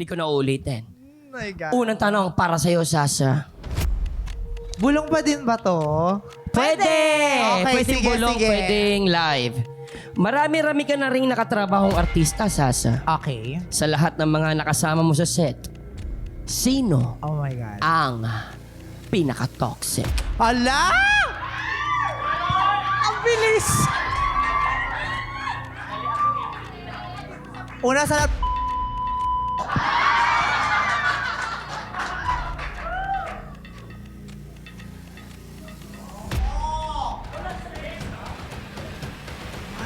Hindi ko na uulitin. Oh my God. Unang tanong para sa'yo, Sasa. Bulong pa din ba to? Pwede! Okay, Pwedeng sige, bulong, sige. pwedeng live. Marami-rami ka na rin nakatrabahong artista, Sasa. Okay. Sa lahat ng mga nakasama mo sa set, sino Oh my God. ang pinaka-toxic? Hala! Ang bilis! Una sa lahat,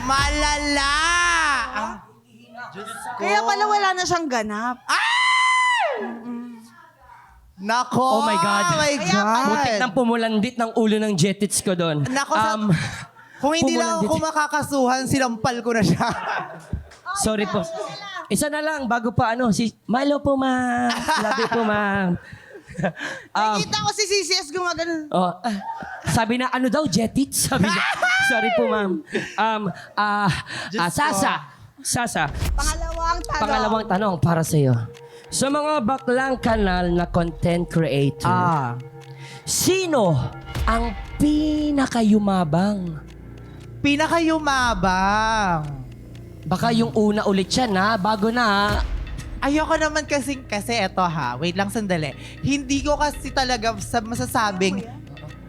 malala! Kaya pala wala na siyang ganap. Nako! Oh my God. Oh my Kaya God! Butik nang pumulandit ng ulo ng jetits ko doon. Nako, kung hindi lang ako makakasuhan, sinampal ko na siya. Sorry po. Isa na lang, bago pa si Milo po, ma'am. Love you po, ma'am. Nakita ko si CCS gumagano. Sabi na, ano daw, jetits? Sabi na, sorry po, ma'am. Sasa, pangalawang tanong para sa'yo. Sa mga baklang kanal na content creator, sino ang pinakayumabang? Pinakayumabang. Baka yung una ulit siya na, bago na. Ayoko naman kasi eto ha, wait lang sandali. Hindi ko kasi talaga masasabing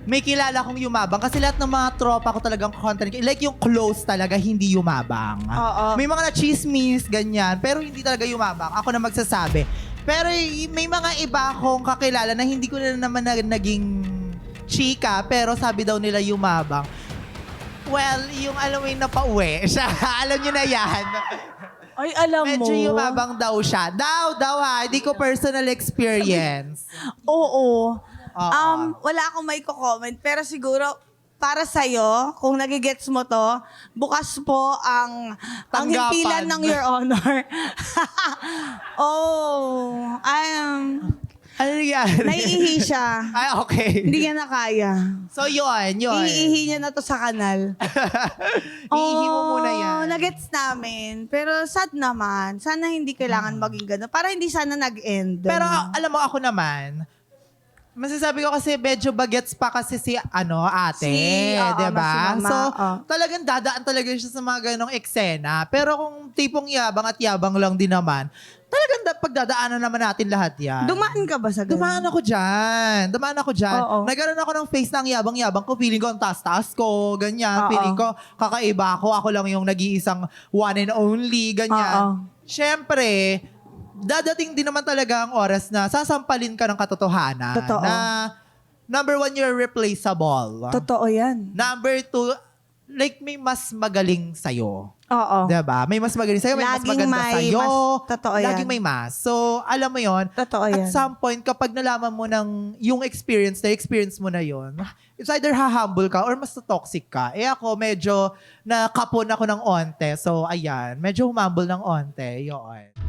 may kilala kong yumabang kasi lahat ng mga tropa ko talagang content, like yung close talaga, hindi yumabang. Oo. May mga na-chismis, ganyan, pero hindi talaga yumabang. Ako na magsasabi. Pero may mga iba akong kakilala na hindi ko na naman naging chika, pero sabi daw nila yumabang. Well, yung alam mo yung napauwi siya. Alam nyo na yan. Ay, alam mo. Medyo yumabang daw siya. Daw ha. Hindi ko personal experience. Oo. Oo. Wala akong may comment, pero siguro para sa'yo, kung nagigets mo to, bukas po ang Tanggapan. himpilan ng Your Honor. Ano yan? Naiihi siya. Ay, okay. Hindi niya na kaya. So, yun. Iihi niya na to sa kanal. Iihi mo muna yan. Nagets namin. Pero sad naman. Sana hindi kailangan maging gano'n. Para hindi sana nag-end. Pero alam mo, ako naman, masasabi ko kasi medyo bagets pa kasi si ate, Oo, diba? si mama, So, oo. talagang dadaan talaga siya sa mga ganong eksena. Pero kung tipong yabang at yabang lang din naman, talagang pagdadaanan naman natin lahat yan. Dumaan ka ba sa gano'n? Dumaan ako dyan. Oo. Nagkaroon ako ng face ng yabang-yabang ko. Feeling ko ang taas-taas ko, ganyan. Oo. Feeling ko kakaiba ako. Ako lang yung nag-iisang one and only, ganyan. Oo. Siyempre, dadating din naman talaga ang oras na sasampalin ka ng katotohanan. Totoo. Na, number one, you're replaceable. Totoo yan. Number two, like may mas magaling sa'yo. Oo. Diba? May mas magaling sa'yo, may mas Laging maganda may sa'yo. mas- totoo yan. Laging may mas. So, alam mo yon. Totoo At yan. some point, kapag nalaman mo ng yung experience mo na yon, it's either ha-humble ka or mas toxic ka. Eh ako, medyo nakapon ako ng onte. So, ayan. Medyo humumble ng onte. Yun.